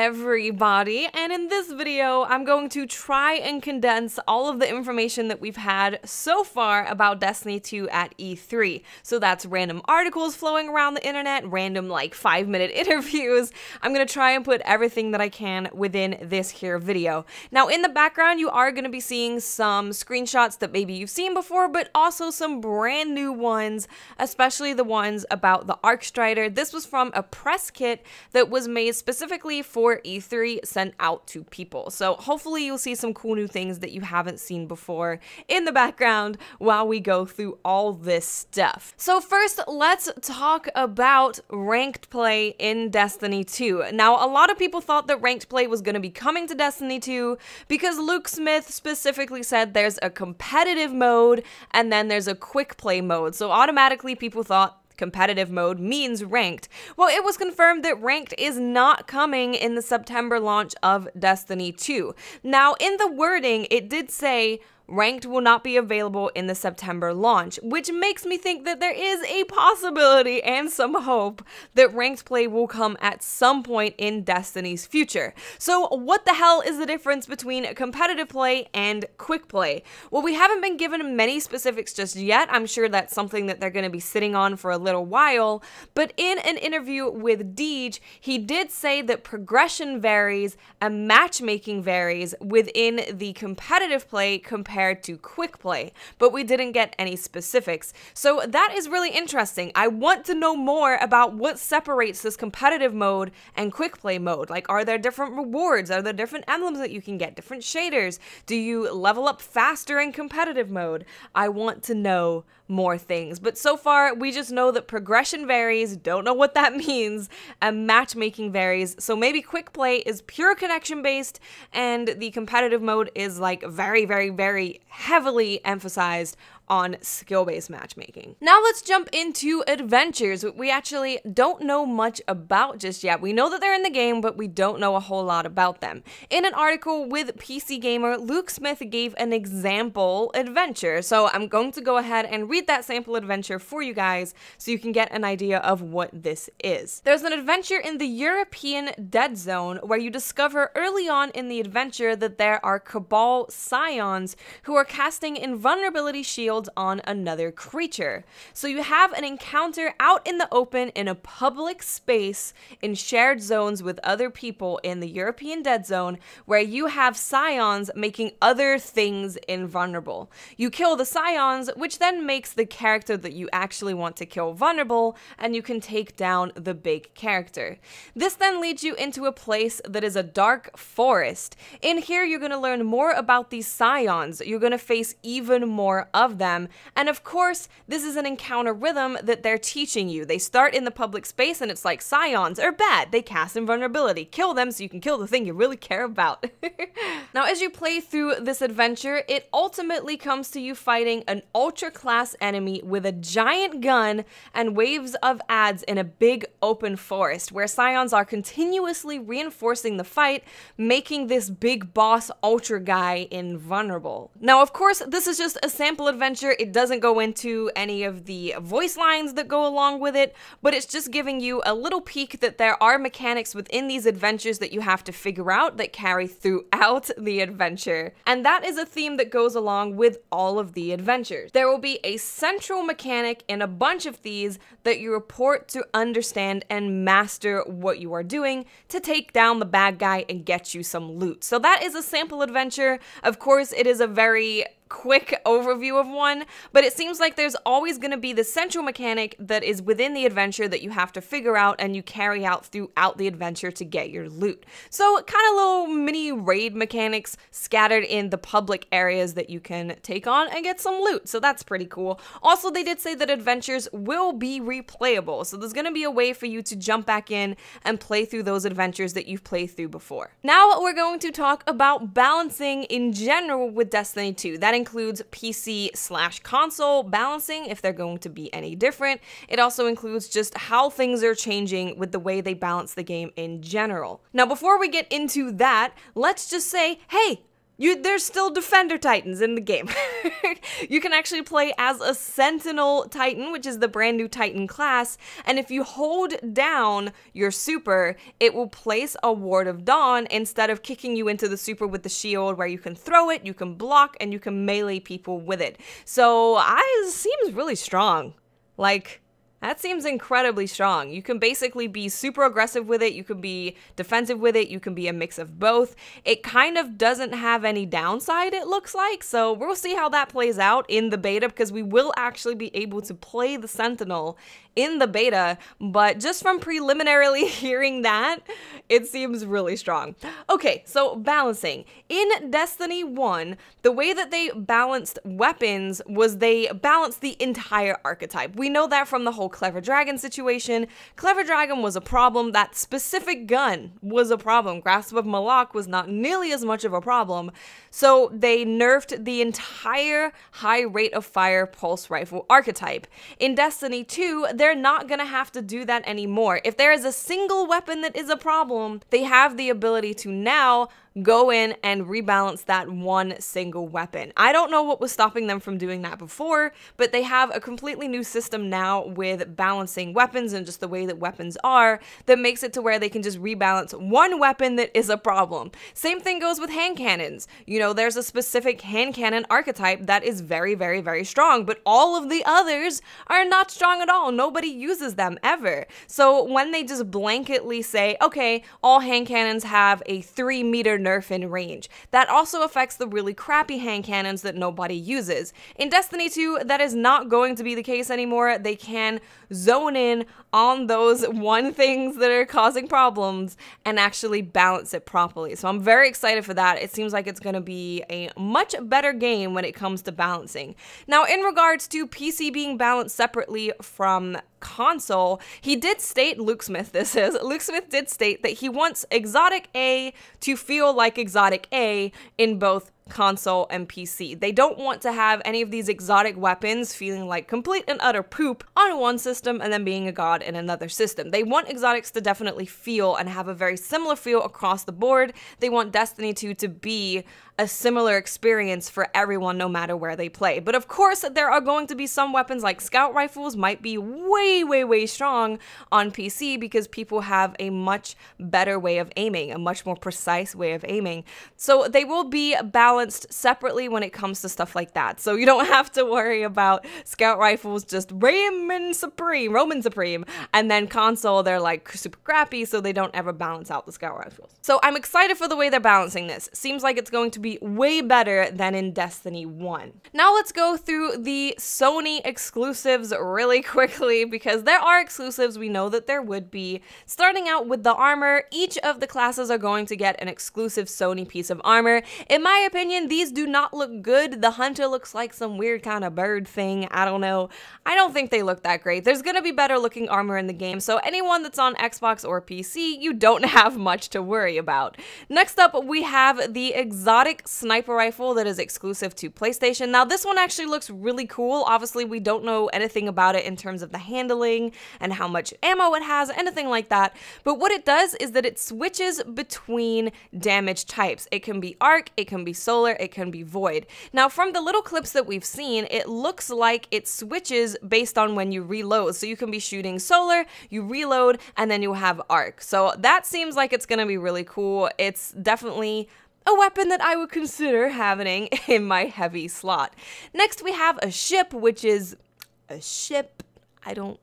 everybody, and in this video I'm going to try and condense all of the information that we've had so far about Destiny 2 at E3. So that's random articles flowing around the internet, random like 5-minute interviews. I'm gonna try and put everything that I can within this here video. Now in the background you are gonna be seeing some screenshots that maybe you've seen before, but also some brand new ones, especially the ones about the Arc Strider. This was from a press kit that was made specifically for E3, sent out to people. So hopefully you'll see some cool new things that you haven't seen before in the background while we go through all this stuff. So first, let's talk about ranked play in Destiny 2. Now, a lot of people thought that ranked play was going to be coming to Destiny 2 because Luke Smith specifically said there's a competitive mode and then there's a quick play mode. So automatically people thought competitive mode means ranked. Well, it was confirmed that ranked is not coming in the September launch of Destiny 2. Now, in the wording, it did say ranked will not be available in the September launch, which makes me think that there is a possibility and some hope that ranked play will come at some point in Destiny's future. So what the hell is the difference between competitive play and quick play? Well, we haven't been given many specifics just yet. I'm sure that's something that they're going to be sitting on for a little while, but in an interview with Deej, he did say that progression varies and matchmaking varies within the competitive play compared to quick play, but we didn't get any specifics. So that is really interesting. I want to know more about what separates this competitive mode and quick play mode. Like, are there different rewards? Are there different emblems that you can get? Different shaders? Do you level up faster in competitive mode? I want to know more things, but so far we just know that progression varies, don't know what that means, and matchmaking varies. So maybe quick play is pure connection based and the competitive mode is like very heavily emphasized on skill-based matchmaking. Now let's jump into adventures. We actually don't know much about just yet. We know that they're in the game, but we don't know a whole lot about them. In an article with PC Gamer, Luke Smith gave an example adventure. So I'm going to go ahead and read that sample adventure for you guys so you can get an idea of what this is. There's an adventure in the European Dead Zone where you discover early on in the adventure that there are Cabal Scions who are casting invulnerability shields on another creature. So you have an encounter out in the open in a public space in shared zones with other people in the European Dead Zone where you have Scions making other things invulnerable. You kill the Scions, which then makes the character that you actually want to kill vulnerable, and you can take down the big character. This then leads you into a place that is a dark forest. In here you're going to learn more about these Scions. You're going to face even more of them. And of course, this is an encounter rhythm that they're teaching you. They start in the public space and it's like, Scions are bad. They cast invulnerability. Kill them so you can kill the thing you really care about. Now, as you play through this adventure, it ultimately comes to you fighting an ultra class enemy with a giant gun and waves of adds in a big open forest where Scions are continuously reinforcing the fight, making this big boss ultra guy invulnerable. Now, of course, this is just a sample adventure. It doesn't go into any of the voice lines that go along with it, but it's just giving you a little peek that there are mechanics within these adventures that you have to figure out that carry throughout the adventure. And that is a theme that goes along with all of the adventures. There will be a central mechanic in a bunch of these that you report to understand and master what you are doing to take down the bad guy and get you some loot. So that is a sample adventure. Of course, it is a very quick overview of one, but it seems like there's always going to be the central mechanic that is within the adventure that you have to figure out and you carry out throughout the adventure to get your loot. So kind of little mini raid mechanics scattered in the public areas that you can take on and get some loot. So that's pretty cool. Also, they did say that adventures will be replayable. So there's going to be a way for you to jump back in and play through those adventures that you've played through before. Now we're going to talk about balancing in general with Destiny 2. That includes PC/console balancing, if they're going to be any different. It also includes just how things are changing with the way they balance the game in general. Now, before we get into that, let's just say, hey, There's still Defender Titans in the game. You can actually play as a Sentinel Titan, which is the brand new Titan class, and if you hold down your super, it will place a Ward of Dawn instead of kicking you into the super with the shield where you can throw it, you can block, and you can melee people with it. So, it seems really strong. Like, that seems incredibly strong. You can basically be super aggressive with it, you can be defensive with it, you can be a mix of both. It kind of doesn't have any downside, it looks like, so we'll see how that plays out in the beta, because we will actually be able to play the Sentinel in the beta, but just from preliminarily hearing that, it seems really strong. Okay, so balancing. In Destiny 1, the way that they balanced weapons was they balanced the entire archetype. We know that from the whole Clever Dragon situation. Clever Dragon was a problem. That specific gun was a problem. Grasp of Malak was not nearly as much of a problem. So they nerfed the entire high rate of fire pulse rifle archetype. In Destiny 2, they're not gonna have to do that anymore. If there is a single weapon that is a problem, they have the ability to now go in and rebalance that one single weapon. I don't know what was stopping them from doing that before, but they have a completely new system now with balancing weapons and just the way that weapons are that makes it to where they can just rebalance one weapon that is a problem. Same thing goes with hand cannons. You know, there's a specific hand cannon archetype that is very, very, very strong, but all of the others are not strong at all. Nobody uses them ever. So when they just blanketly say, okay, all hand cannons have a 3-meter nerf in range, that also affects the really crappy hand cannons that nobody uses. In Destiny 2, that is not going to be the case anymore. They can zone in on those one things that are causing problems and actually balance it properly. So I'm very excited for that. It seems like it's going to be a much better game when it comes to balancing. Now, in regards to PC being balanced separately from console, he did state, Luke Smith did state that he wants Exotic A to feel like Exotic A in both console and PC. They don't want to have any of these exotic weapons feeling like complete and utter poop on one system and then being a god in another system. They want exotics to definitely feel and have a very similar feel across the board. They want Destiny 2 to be a similar experience for everyone no matter where they play. But of course, there are going to be some weapons like scout rifles might be way, way, way strong on PC because people have a much better way of aiming, a much more precise way of aiming. So they will be balanced separately when it comes to stuff like that. So you don't have to worry about scout rifles just Roman Supreme, and then console, they're like super crappy, so they don't ever balance out the scout rifles. So I'm excited for the way they're balancing this. Seems like it's going to be way better than in Destiny 1. Now let's go through the Sony exclusives really quickly because there are exclusives, we know that there would be. Starting out with the armor, each of the classes are going to get an exclusive Sony piece of armor. In my opinion, these do not look good. The hunter looks like some weird kind of bird thing. I don't know. I don't think they look that great. There's gonna be better looking armor in the game, so anyone that's on Xbox or PC, you don't have much to worry about. Next up, we have the exotic sniper rifle that is exclusive to PlayStation. Now, this one actually looks really cool. Obviously, we don't know anything about it in terms of the handling and how much ammo it has, anything like that. But what it does is that it switches between damage types. It can be arc, it can be solar, it can be void. Now, from the little clips that we've seen, it looks like it switches based on when you reload. So you can be shooting solar, you reload, and then you have arc. So that seems like it's gonna be really cool. It's definitely a weapon that I would consider having in my heavy slot. Next, we have a ship, which is a ship. I don't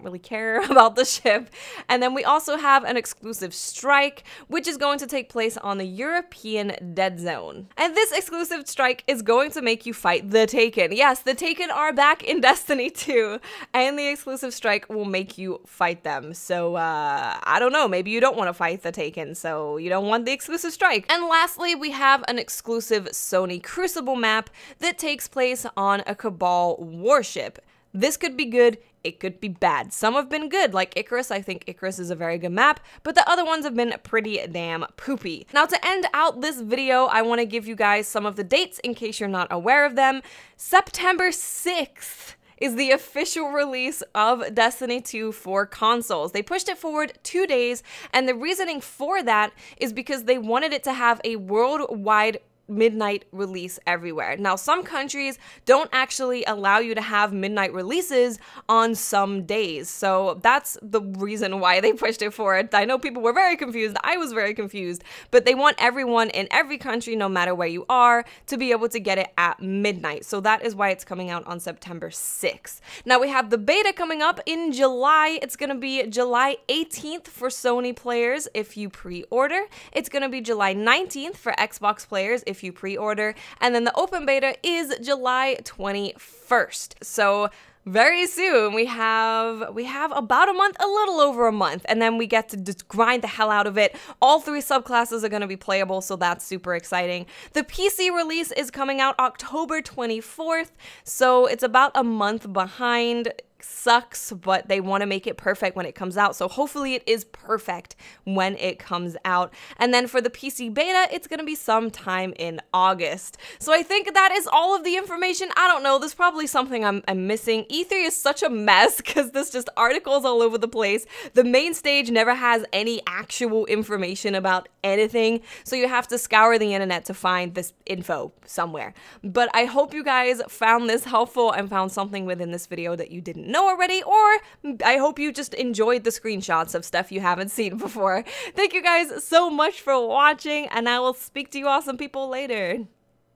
really care about the ship. And then we also have an exclusive strike, which is going to take place on the European Dead Zone. And this exclusive strike is going to make you fight the Taken. Yes, the Taken are back in Destiny 2, and the exclusive strike will make you fight them. So, I don't know, maybe you don't want to fight the Taken, so you don't want the exclusive strike. And lastly, we have an exclusive Sony Crucible map that takes place on a Cabal warship. This could be good, it could be bad. Some have been good, like Icarus. I think Icarus is a very good map, but the other ones have been pretty damn poopy. Now, to end out this video, I want to give you guys some of the dates in case you're not aware of them. September 6th is the official release of Destiny 2 for consoles. They pushed it forward 2 days, and the reasoning for that is because they wanted it to have a worldwide midnight release everywhere. Now, some countries don't actually allow you to have midnight releases on some days. So that's the reason why they pushed it forward. I know people were very confused. I was very confused, but they want everyone in every country, no matter where you are, to be able to get it at midnight. So that is why it's coming out on September 6th. Now we have the beta coming up in July. It's going to be July 18th for Sony players if you pre-order. It's going to be July 19th for Xbox players if you pre-order, and then the open beta is July 21st. So very soon we have about a month, a little over a month, and then we get to just grind the hell out of it. All 3 subclasses are going to be playable, so that's super exciting. The PC release is coming out October 24th, so it's about a month behind. Sucks, but they want to make it perfect when it comes out, so hopefully it is perfect when it comes out. And then for the PC beta, it's going to be sometime in August. So I think that is all of the information. I don't know, there's probably something I'm missing. E3 is such a mess because there's just articles all over the place. The main stage never has any actual information about anything, so you have to scour the internet to find this info somewhere. But I hope you guys found this helpful and found something within this video that you didn't know already, or I hope you just enjoyed the screenshots of stuff you haven't seen before. Thank you guys so much for watching, and I will speak to you awesome people later.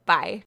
Bye.